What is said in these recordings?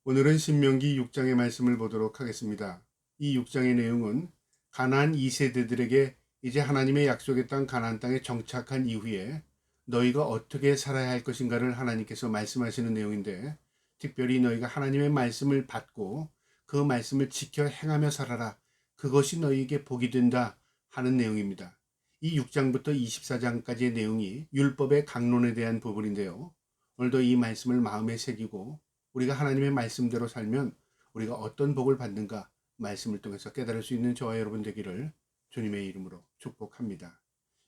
오늘은 신명기 6장의 말씀을 보도록 하겠습니다. 이 6장의 내용은 가나안 2세대들에게 이제 하나님의 약속의 땅 가나안 땅에 정착한 이후에 너희가 어떻게 살아야 할 것인가를 하나님께서 말씀하시는 내용인데, 특별히 너희가 하나님의 말씀을 받고 그 말씀을 지켜 행하며 살아라, 그것이 너희에게 복이 된다 하는 내용입니다. 이 6장부터 24장까지의 내용이 율법의 강론에 대한 부분인데요. 오늘도 이 말씀을 마음에 새기고 우리가 하나님의 말씀대로 살면 우리가 어떤 복을 받는가 말씀을 통해서 깨달을 수 있는 저와 여러분 되기를 주님의 이름으로 축복합니다.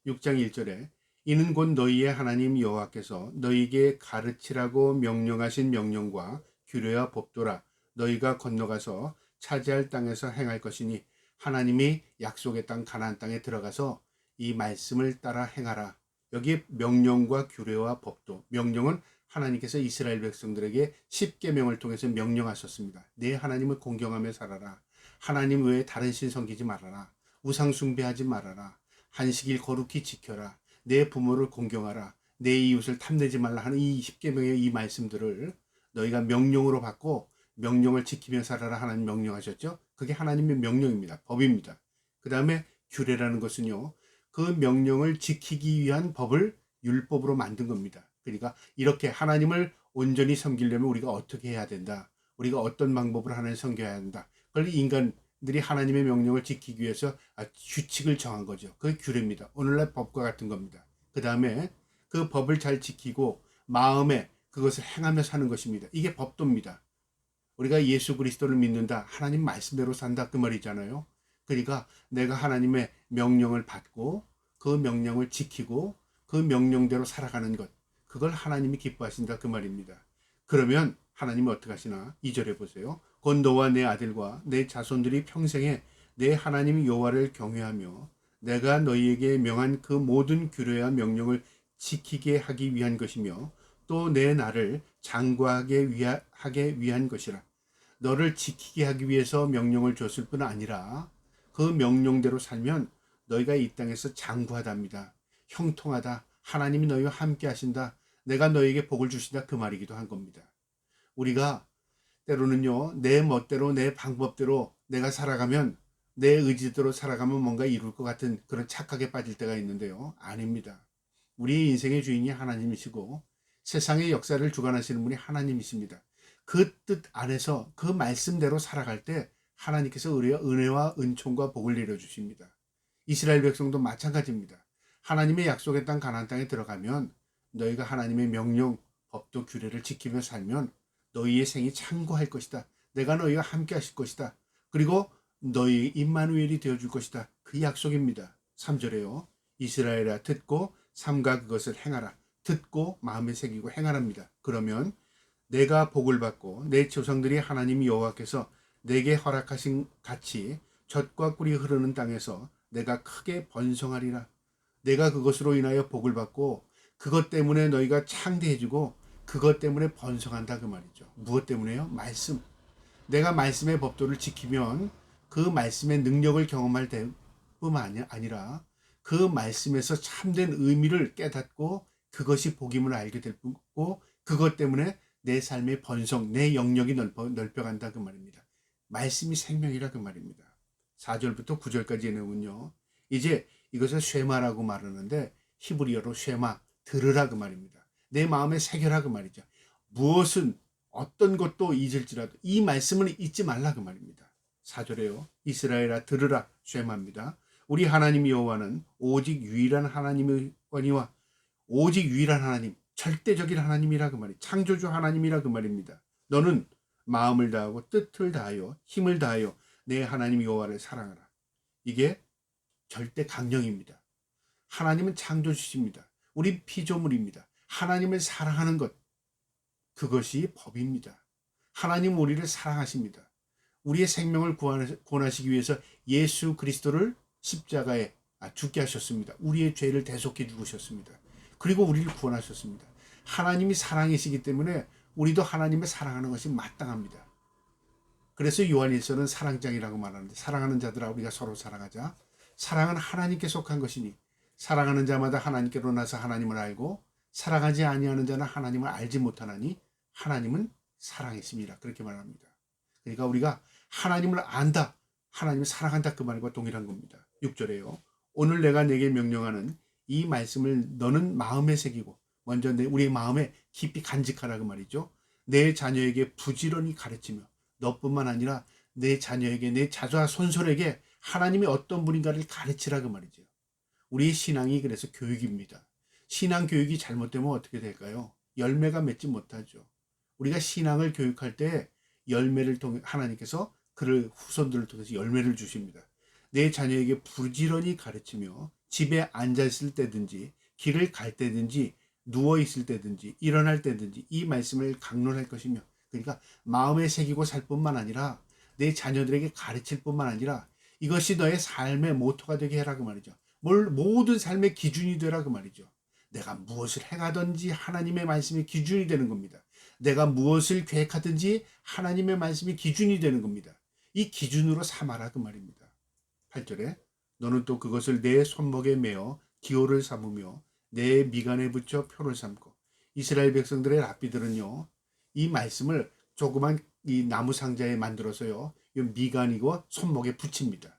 6장 1절에 이는 곧 너희의 하나님 여호와께서 너희에게 가르치라고 명령하신 명령과 규례와 법도라. 너희가 건너가서 차지할 땅에서 행할 것이니 하나님이 약속의 땅 가나안 땅에 들어가서 이 말씀을 따라 행하라. 여기에 명령과 규례와 법도, 명령은 하나님께서 이스라엘 백성들에게 십계명을 통해서 명령하셨습니다. 내 하나님을 공경하며 살아라. 하나님 외에 다른 신 섬기지 말아라. 우상 숭배하지 말아라. 안식일 거룩히 지켜라. 내 부모를 공경하라. 내 이웃을 탐내지 말라 하는 이 십계명의 이 말씀들을 너희가 명령으로 받고 명령을 지키며 살아라 하나님 명령하셨죠. 그게 하나님의 명령입니다. 법입니다. 그 다음에 규례라는 것은요, 그 명령을 지키기 위한 법을 율법으로 만든 겁니다. 그러니까 이렇게 하나님을 온전히 섬기려면 우리가 어떻게 해야 된다, 우리가 어떤 방법으로 하나님을 섬겨야 한다, 그걸 인간들이 하나님의 명령을 지키기 위해서 규칙을 정한 거죠. 그게 규례입니다. 오늘날 법과 같은 겁니다. 그 다음에 그 법을 잘 지키고 마음에 그것을 행하며 사는 것입니다. 이게 법도입니다. 우리가 예수 그리스도를 믿는다, 하나님 말씀대로 산다, 그 말이잖아요. 그러니까 내가 하나님의 명령을 받고 그 명령을 지키고 그 명령대로 살아가는 것, 그걸 하나님이 기뻐하신다, 그 말입니다. 그러면 하나님은 어떻게 하시나? 2절에 보세요. 곧 너와 내 아들과 내 자손들이 평생에 내 하나님 여호와를 경외하며 내가 너희에게 명한 그 모든 규례와 명령을 지키게 하기 위한 것이며 또 내 나를 장구하게 위한 것이라. 너를 지키게 하기 위해서 명령을 줬을 뿐 아니라 그 명령대로 살면 너희가 이 땅에서 장구하답니다. 형통하다. 하나님이 너희와 함께 하신다. 내가 너희에게 복을 주신다, 그 말이기도 한 겁니다. 우리가 때로는요, 내 멋대로 내 방법대로 내가 살아가면, 내 의지대로 살아가면 뭔가 이룰 것 같은 그런 착각에 빠질 때가 있는데요. 아닙니다. 우리의 인생의 주인이 하나님이시고 세상의 역사를 주관하시는 분이 하나님이십니다. 그 뜻 안에서 그 말씀대로 살아갈 때 하나님께서 우리의 은혜와 은총과 복을 내려주십니다. 이스라엘 백성도 마찬가지입니다. 하나님의 약속의 땅 가나안 땅에 들어가면 너희가 하나님의 명령, 법도 규례를 지키며 살면 너희의 생이 창고할 것이다. 내가 너희와 함께 하실 것이다. 그리고 너희 임마누엘이 되어줄 것이다. 그 약속입니다. 3절에요. 이스라엘아 듣고 삼가 그것을 행하라. 듣고 마음에 새기고 행하랍니다. 그러면 내가 복을 받고 내 조상들이 하나님 여호와께서 내게 허락하신 같이 젖과 꿀이 흐르는 땅에서 내가 크게 번성하리라. 내가 그것으로 인하여 복을 받고 그것 때문에 너희가 창대해지고 그것 때문에 번성한다, 그 말이죠. 무엇 때문에요? 말씀. 내가 말씀의 법도를 지키면 그 말씀의 능력을 경험할 뿐만 아니라 그 말씀에서 참된 의미를 깨닫고 그것이 복임을 알게 될 뿐고, 그것 때문에 내 삶의 번성, 내 영역이 넓혀간다, 그 말입니다. 말씀이 생명이라, 그 말입니다. 4절부터 9절까지의 내용은요, 이제 이것을 쉐마라고 말하는데 히브리어로 쉐마, 들으라, 그 말입니다. 내 마음에 새겨라, 그 말이죠. 무엇은 어떤 것도 잊을지라도 이 말씀을 잊지 말라, 그 말입니다. 4절에요. 이스라엘아 들으라, 쉐마입니다. 우리 하나님 여호와는 오직 유일한 하나님이거니와 오직 유일한 하나님, 절대적인 하나님이라, 그 말이 창조주 하나님이라, 그 말입니다. 너는 마음을 다하고 뜻을 다하여 힘을 다하여 내 하나님 여호와를 사랑하라. 이게 절대 강령입니다. 하나님은 창조주십니다. 우리 피조물입니다. 하나님을 사랑하는 것, 그것이 법입니다. 하나님 우리를 사랑하십니다. 우리의 생명을 구원하시기 위해서 예수 그리스도를 십자가에 죽게 하셨습니다. 우리의 죄를 대속해 죽으셨습니다. 그리고 우리를 구원하셨습니다. 하나님이 사랑이시기 때문에 우리도 하나님을 사랑하는 것이 마땅합니다. 그래서 요한일서는 사랑장이라고 말하는데, 사랑하는 자들아 우리가 서로 사랑하자. 사랑은 하나님께 속한 것이니 사랑하는 자마다 하나님께로 나서 하나님을 알고 사랑하지 아니하는 자는 하나님을 알지 못하나니 하나님은 사랑했습니다. 그렇게 말합니다. 그러니까 우리가 하나님을 안다, 하나님을 사랑한다 그 말과 동일한 겁니다. 6절에요. 오늘 내가 내게 명령하는 이 말씀을 너는 마음에 새기고 먼저 우리의 마음에 깊이 간직하라 그 말이죠. 내 자녀에게 부지런히 가르치며 너뿐만 아니라 내 자녀에게 내 자녀와 손손에게 하나님이 어떤 분인가를 가르치라 그 말이죠. 우리의 신앙이 그래서 교육입니다. 신앙 교육이 잘못되면 어떻게 될까요? 열매가 맺지 못하죠. 우리가 신앙을 교육할 때 열매를 통해 하나님께서 그를 후손들을 통해서 열매를 주십니다. 내 자녀에게 부지런히 가르치며 집에 앉아 있을 때든지 길을 갈 때든지 누워 있을 때든지 일어날 때든지 이 말씀을 강론할 것이며 그러니까 마음에 새기고 살 뿐만 아니라 내 자녀들에게 가르칠 뿐만 아니라 이것이 너의 삶의 모토가 되게 해라 그 말이죠. 모든 삶의 기준이 되라 그 말이죠. 내가 무엇을 행하든지 하나님의 말씀이 기준이 되는 겁니다. 내가 무엇을 계획하든지 하나님의 말씀이 기준이 되는 겁니다. 이 기준으로 삼아라 그 말입니다. 8절에 너는 또 그것을 내 손목에 매어 기호를 삼으며 내 미간에 붙여 표를 삼고 이스라엘 백성들의 랍비들은요 이 말씀을 조그만 이 나무 상자에 만들어서요 이 미간이고 손목에 붙입니다.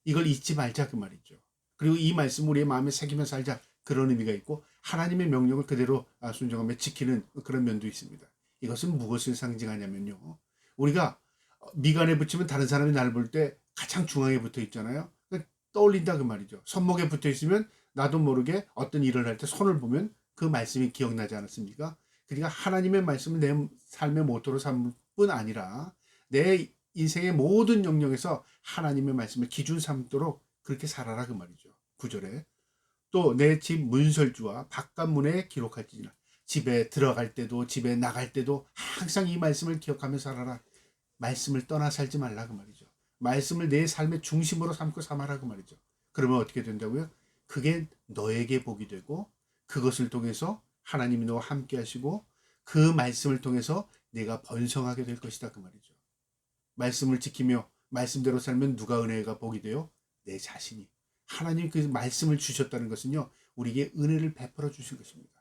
이걸 잊지 말자 그 말이죠. 그리고 이 말씀 우리의 마음에 새기며 살자 그런 의미가 있고 하나님의 명령을 그대로 순종하며 지키는 그런 면도 있습니다. 이것은 무엇을 상징하냐면요. 우리가 미간에 붙이면 다른 사람이 나를 볼 때 가장 중앙에 붙어 있잖아요. 떠올린다 그 말이죠. 손목에 붙어 있으면 나도 모르게 어떤 일을 할 때 손을 보면 그 말씀이 기억나지 않았습니까? 그러니까 하나님의 말씀을 내 삶의 모토로 삼을 뿐 아니라 내 인생의 모든 영역에서 하나님의 말씀을 기준 삼도록 그렇게 살아라 그 말이죠. 9절에 또 내 집 문설주와 바깥문에 기록할지니라. 집에 들어갈 때도 집에 나갈 때도 항상 이 말씀을 기억하며 살아라. 말씀을 떠나 살지 말라 그 말이죠. 말씀을 내 삶의 중심으로 삼고 삼아라 그 말이죠. 그러면 어떻게 된다고요? 그게 너에게 복이 되고 그것을 통해서 하나님이 너와 함께 하시고 그 말씀을 통해서 내가 번성하게 될 것이다 그 말이죠. 말씀을 지키며 말씀대로 살면 누가 은혜가 복이 돼요? 내 자신이. 하나님 그 말씀을 주셨다는 것은요 우리에게 은혜를 베풀어 주신 것입니다.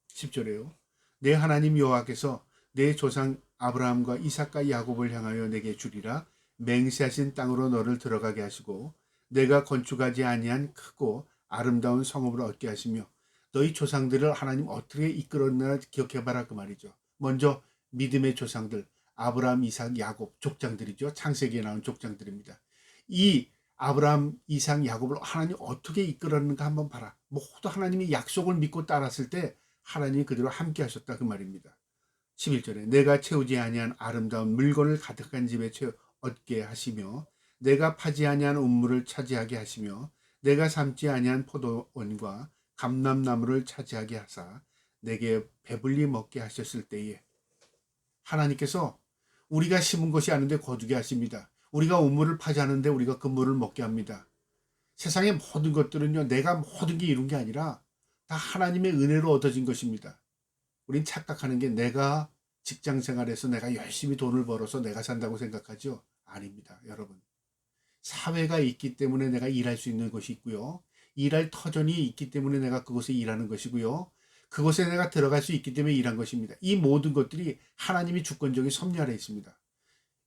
10절에요. 내 하나님 여호와께서 내 조상 아브라함과 이삭과 야곱을 향하여 내게 주리라 맹세하신 땅으로 너를 들어가게 하시고 내가 건축하지 아니한 크고 아름다운 성읍을 얻게 하시며 너희 조상들을 하나님 어떻게 이끌었나 기억해봐라 그 말이죠. 먼저 믿음의 조상들 아브라함, 이삭, 야곱 족장들이죠. 창세기에 나온 족장들입니다. 이 아브라함, 이삭, 야곱을 하나님 어떻게 이끌었는가 한번 봐라. 모두 하나님이 약속을 믿고 따랐을 때 하나님이 그대로 함께 하셨다 그 말입니다. 11절에 내가 채우지 아니한 아름다운 물건을 가득한 집에 얻게 하시며 내가 파지 아니한 우물을 차지하게 하시며 내가 삶지 아니한 포도원과 감람나무를 차지하게 하사 내게 배불리 먹게 하셨을 때에 하나님께서 우리가 심은 것이 아닌데 거두게 하십니다. 우리가 우물을 파지 않는데 우리가 그 물을 먹게 합니다. 세상의 모든 것들은요 내가 모든 게 이룬 게 아니라 다 하나님의 은혜로 얻어진 것입니다. 우린 착각하는 게 내가 직장 생활에서 내가 열심히 돈을 벌어서 내가 산다고 생각하죠. 아닙니다. 여러분. 사회가 있기 때문에 내가 일할 수 있는 것이 있고요. 일할 터전이 있기 때문에 내가 그곳에 일하는 것이고요. 그곳에 내가 들어갈 수 있기 때문에 일한 것입니다. 이 모든 것들이 하나님이 주권적인 섭리 아래 있습니다.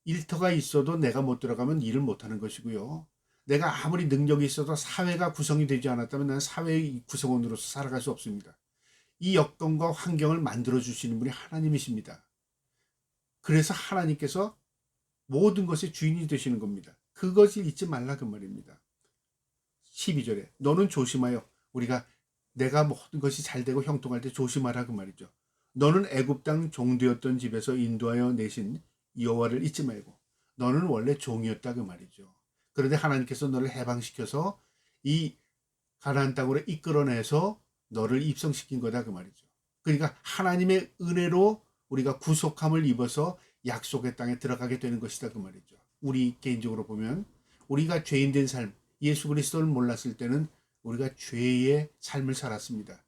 일터가 있어도 내가 못 들어가면 일을 못하는 것이고요. 내가 아무리 능력이 있어도 사회가 구성이 되지 않았다면 나는 사회의 구성원으로서 살아갈 수 없습니다. 이 여건과 환경을 만들어 주시는 분이 하나님이십니다. 그래서 하나님께서 모든 것의 주인이 되시는 겁니다. 그것을 잊지 말라 그 말입니다. 12절에 너는 조심하여 우리가 내가 모든 것이 잘 되고 형통할 때 조심하라 그 말이죠. 너는 애굽 땅 종되었던 집에서 인도하여 내신 여호와를 잊지 말고 너는 원래 종이었다 그 말이죠. 그런데 하나님께서 너를 해방시켜서 이 가나안 땅으로 이끌어내서 너를 입성시킨 거다 그 말이죠. 그러니까 하나님의 은혜로 우리가 구속함을 입어서 약속의 땅에 들어가게 되는 것이다 그 말이죠. 우리 개인적으로 보면 우리가 죄인된 삶, 예수 그리스도를 몰랐을 때는 우리가 죄의 삶을 살았습니다.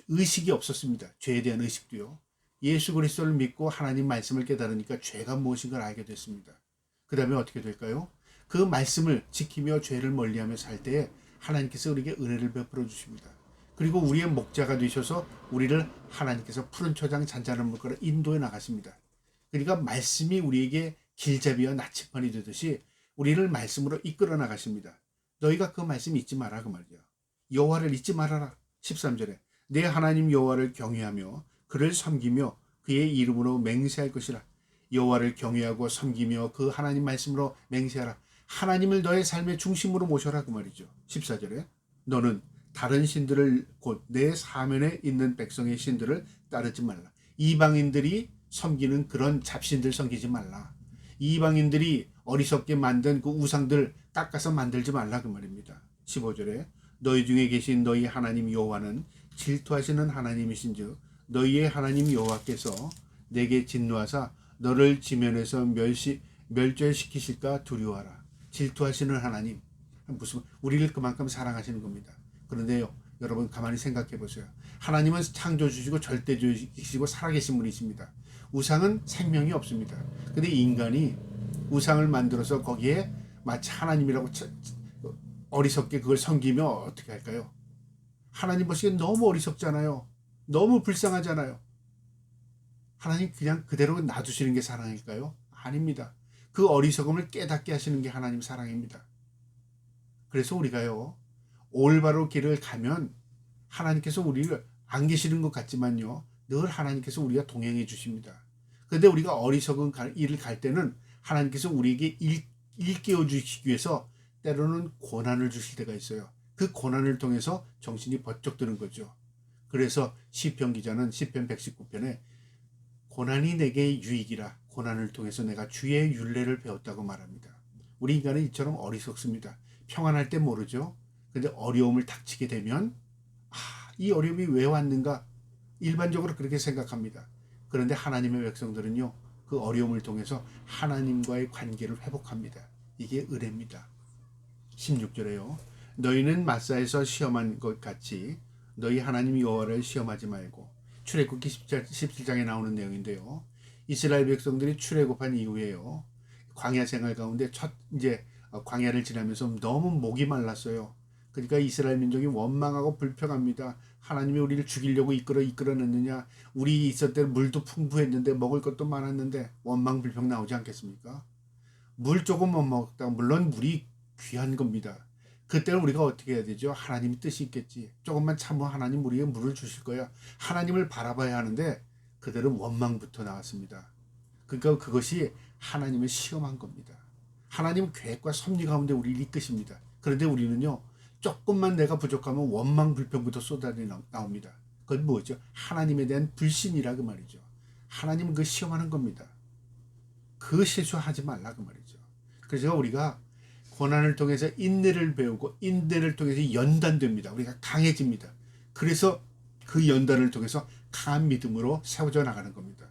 의식이 없었습니다. 죄에 대한 의식도요. 예수 그리스도를 믿고 하나님 말씀을 깨달으니까 죄가 무엇인가를 알게 됐습니다. 그 다음에 어떻게 될까요? 그 말씀을 지키며 죄를 멀리하며 살 때에 하나님께서 우리에게 은혜를 베풀어 주십니다. 그리고 우리의 목자가 되셔서 우리를 하나님께서 푸른 초장 잔잔한 물가로 인도해 나가십니다. 그러니까 말씀이 우리에게 길잡이와 나침반이 되듯이 우리를 말씀으로 이끌어 나가십니다. 너희가 그 말씀 잊지 마라 그 말이야. 여호와를 잊지 말아라. 13절에 내 하나님 여호와를 경외하며 그를 섬기며 그의 이름으로 맹세할 것이라. 여호와를 경외하고 섬기며 그 하나님 말씀으로 맹세하라. 하나님을 너의 삶의 중심으로 모셔라 그 말이죠. 14절에 너는 다른 신들을 곧 내 사면에 있는 백성의 신들을 따르지 말라. 이방인들이 섬기는 그런 잡신들 섬기지 말라. 이방인들이 어리석게 만든 그 우상들 깎아서 만들지 말라 그 말입니다. 15절에 너희 중에 계신 너희 하나님 여호와는 질투하시는 하나님이신즉 너희의 하나님 여호와께서 내게 진노하사 너를 지면에서 멸절시키실까 두려워하라. 질투하시는 하나님, 무슨 우리를 그만큼 사랑하시는 겁니다. 그런데요, 여러분 가만히 생각해 보세요. 하나님은 창조주시고 절대주시고 살아계신 분이십니다. 우상은 생명이 없습니다. 근데 인간이 우상을 만들어서 거기에 마치 하나님이라고 어리석게 그걸 섬기며 어떻게 할까요? 하나님 보시기엔 너무 어리석잖아요. 너무 불쌍하잖아요. 하나님 그냥 그대로 놔두시는 게 사랑일까요? 아닙니다. 그 어리석음을 깨닫게 하시는 게 하나님 사랑입니다. 그래서 우리가요, 올바로 길을 가면 하나님께서 우리를 안 계시는 것 같지만요, 늘 하나님께서 우리가 동행해 주십니다. 그런데 우리가 어리석은 일을 갈 때는 하나님께서 우리에게 일깨워 주시기 위해서 때로는 고난을 주실 때가 있어요. 그 고난을 통해서 정신이 번쩍 드는 거죠. 그래서 시편 기자는 시편 119편에 고난이 내게 유익이라. 고난을 통해서 내가 주의 율례를 배웠다고 말합니다. 우리 인간은 이처럼 어리석습니다. 평안할 때 모르죠. 근데 어려움을 닥치게 되면 이 어려움이 왜 왔는가? 일반적으로 그렇게 생각합니다. 그런데 하나님의 백성들은요, 그 어려움을 통해서 하나님과의 관계를 회복합니다. 이게 은혜입니다. 16절에요. 너희는 마사에서 시험한 것 같이 너희 하나님 여호와를 시험하지 말고. 출애굽기 17장에 나오는 내용인데요. 이스라엘 백성들이 출애굽한 이후에요, 광야 생활 가운데 이제 광야를 지나면서 너무 목이 말랐어요. 그러니까 이스라엘 민족이 원망하고 불평합니다. 하나님이 우리를 죽이려고 이끌어냈느냐. 우리 있을 때 물도 풍부했는데 먹을 것도 많았는데. 원망 불평 나오지 않겠습니까? 물 조금 못 먹다. 물론 물이 귀한 겁니다. 그때는 우리가 어떻게 해야 되죠? 하나님의 뜻이 있겠지. 조금만 참으면 하나님 우리에게 물을 주실 거야. 하나님을 바라봐야 하는데 그들은 원망부터 나왔습니다. 그러니까 그것이 하나님을 시험한 겁니다. 하나님은 계획과 섭리 가운데 우리를 이끄십니다. 그런데 우리는요, 조금만 내가 부족하면 원망 불평부터 쏟아내 나옵니다. 그건 뭐죠? 하나님에 대한 불신이라 그 말이죠. 하나님은 그 시험하는 겁니다. 그 실수하지 말라 그 말이죠. 그래서 우리가 고난을 통해서 인내를 배우고 인내를 통해서 연단됩니다. 우리가 강해집니다. 그래서 그 연단을 통해서 강한 믿음으로 세워져 나가는 겁니다.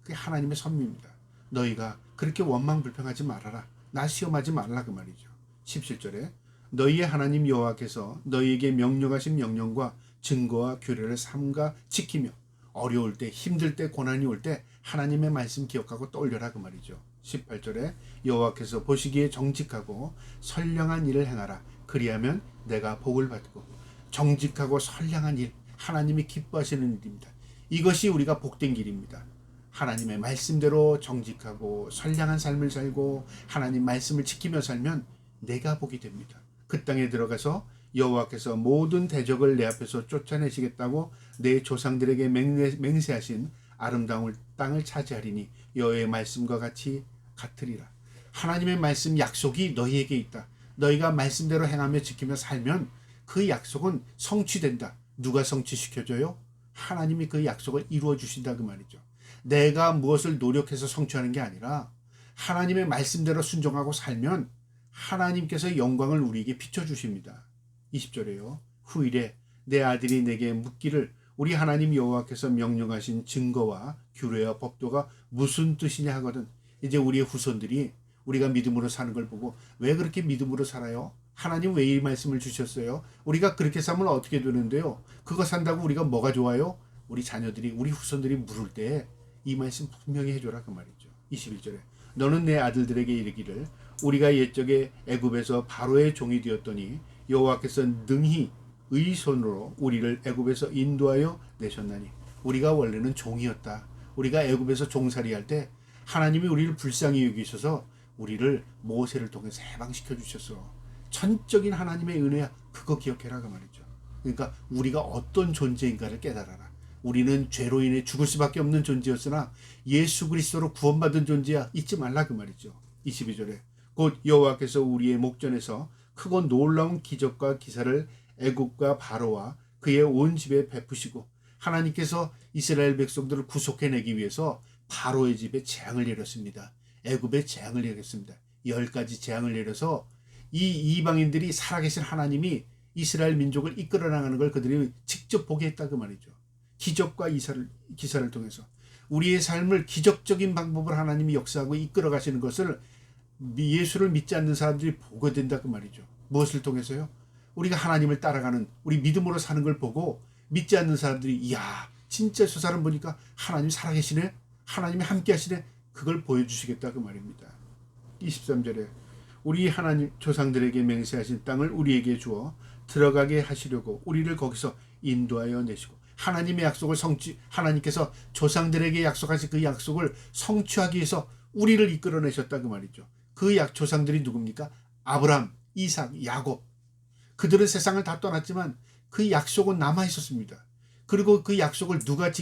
그게 하나님의 섭리입니다. 너희가 그렇게 원망 불평하지 말아라. 나 시험하지 말라 그 말이죠. 17절에 너희의 하나님 여호와께서 너희에게 명령하신 명령과 증거와 규례를 삼가 지키며 어려울 때, 힘들 때, 고난이 올 때 하나님의 말씀 기억하고 떠올려라 그 말이죠. 18절에 여호와께서 보시기에 정직하고 선량한 일을 행하라. 그리하면 내가 복을 받고. 정직하고 선량한 일, 하나님이 기뻐하시는 일입니다. 이것이 우리가 복된 길입니다. 하나님의 말씀대로 정직하고 선량한 삶을 살고 하나님 말씀을 지키며 살면 내가 복이 됩니다. 그 땅에 들어가서 여호와께서 모든 대적을 내 앞에서 쫓아내시겠다고 내 조상들에게 맹세하신 아름다운 땅을 차지하리니 여호와의 말씀과 같으리라. 하나님의 말씀 약속이 너희에게 있다. 너희가 말씀대로 행하며 지키며 살면 그 약속은 성취된다. 누가 성취시켜줘요? 하나님이 그 약속을 이루어 주신다 그 말이죠. 내가 무엇을 노력해서 성취하는 게 아니라 하나님의 말씀대로 순종하고 살면 하나님께서 영광을 우리에게 비춰주십니다. 20절에요. 후일에 내 아들이 내게 묻기를 우리 하나님 여호와께서 명령하신 증거와 규례와 법도가 무슨 뜻이냐 하거든. 이제 우리의 후손들이 우리가 믿음으로 사는 걸 보고 왜 그렇게 믿음으로 살아요? 하나님 왜 이 말씀을 주셨어요? 우리가 그렇게 살면 어떻게 되는데요? 그거 산다고 우리가 뭐가 좋아요? 우리 자녀들이, 우리 후손들이 물을 때 이 말씀 분명히 해줘라 그 말이죠. 21절에 너는 내 아들들에게 이르기를 우리가 옛적에 애굽에서 바로의 종이 되었더니 여호와께서 능히 의손으로 우리를 애굽에서 인도하여 내셨나니. 우리가 원래는 종이었다. 우리가 애굽에서 종살이할 때 하나님이 우리를 불쌍히 여기셔서 우리를 모세를 통해서 해방시켜 주셔서 전적인 하나님의 은혜야. 그거 기억해라 그 말이죠. 그러니까 우리가 어떤 존재인가를 깨달아라. 우리는 죄로 인해 죽을 수밖에 없는 존재였으나 예수 그리스도로 구원받은 존재야. 잊지 말라 그 말이죠. 22절에 곧 여호와께서 우리의 목전에서 크고 놀라운 기적과 기사를 애굽과 바로와 그의 온 집에 베푸시고 하나님께서 이스라엘 백성들을 구속해내기 위해서 바로의 집에 재앙을 내렸습니다. 애굽에 재앙을 내렸습니다. 10가지 재앙을 내려서 이 이방인들이 살아계신 하나님이 이스라엘 민족을 이끌어 나가는 걸 그들이 직접 보게 했다 그 말이죠. 기적과 기사를 통해서 우리의 삶을 기적적인 방법으로 하나님이 역사하고 이끌어 가시는 것을 예수를 믿지 않는 사람들이 보게 된다 그 말이죠. 무엇을 통해서요? 우리가 하나님을 따라가는 우리 믿음으로 사는 걸 보고 믿지 않는 사람들이 이야 진짜 저 사람 보니까 하나님 살아계시네, 하나님이 함께 하시네, 그걸 보여주시겠다 그 말입니다. 23절에 우리 하나님 조상들에게 맹세하신 땅을 우리에게 주어 들어가게 하시려고 우리를 거기서 인도하여 내시고 하나님의 약속을 하나님께서 조상들에게 약속하신 그 약속을 성취하기 위해서 우리를 이끌어내셨다 그 말이죠. 그 조상들이 누굽니까? 아브라함, 이삭, 야곱. 그들은 세상을 다 떠났지만 그 약속은 남아 있었습니다. 그리고 그 약속을 누가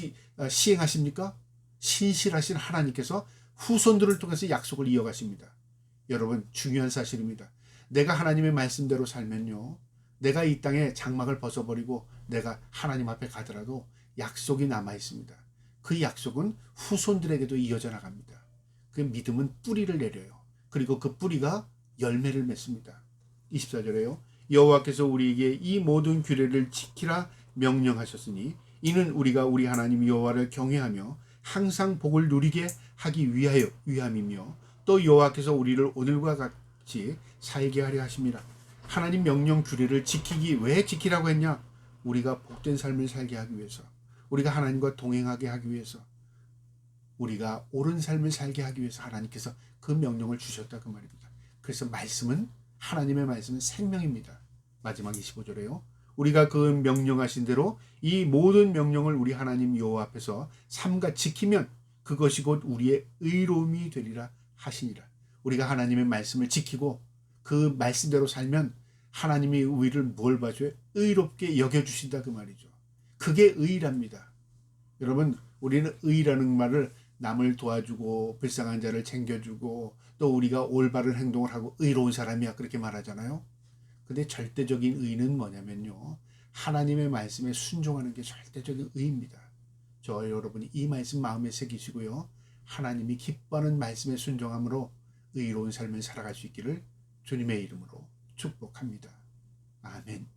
시행하십니까? 신실하신 하나님께서 후손들을 통해서 약속을 이어가십니다. 여러분 중요한 사실입니다. 내가 하나님의 말씀대로 살면요, 내가 이 땅에 장막을 벗어버리고 내가 하나님 앞에 가더라도 약속이 남아 있습니다. 그 약속은 후손들에게도 이어져 나갑니다. 그 믿음은 뿌리를 내려요. 그리고 그 뿌리가 열매를 맺습니다. 24절에요. 여호와께서 우리에게 이 모든 규례를 지키라 명령하셨으니 이는 우리가 우리 하나님 여호와를 경외하며 항상 복을 누리게 하기 위함이며 또 여호와께서 우리를 오늘과 같이 살게 하려 하심이라. 하나님 명령 규례를 왜 지키라고 했냐? 우리가 복된 삶을 살게 하기 위해서, 우리가 하나님과 동행하게 하기 위해서, 우리가 옳은 삶을 살게 하기 위해서 하나님께서 그 명령을 주셨다 그 말입니다. 그래서 하나님의 말씀은 생명입니다. 마지막 25절에요. 우리가 그 명령하신 대로 이 모든 명령을 우리 하나님 여호와 앞에서 삼가 지키면 그것이 곧 우리의 의로움이 되리라 하시니라. 우리가 하나님의 말씀을 지키고 그 말씀대로 살면 하나님이 우리를 뭘 봐줘요? 의롭게 여겨주신다 그 말이죠. 그게 의랍니다. 여러분 우리는 의라는 말을 남을 도와주고 불쌍한 자를 챙겨주고 또 우리가 올바른 행동을 하고 의로운 사람이야 그렇게 말하잖아요. 근데 절대적인 의는 뭐냐면요, 하나님의 말씀에 순종하는 게 절대적인 의입니다. 저 여러분이 이 말씀 마음에 새기시고요, 하나님이 기뻐하는 말씀에 순종함으로 의로운 삶을 살아갈 수 있기를 주님의 이름으로 축복합니다. 아멘.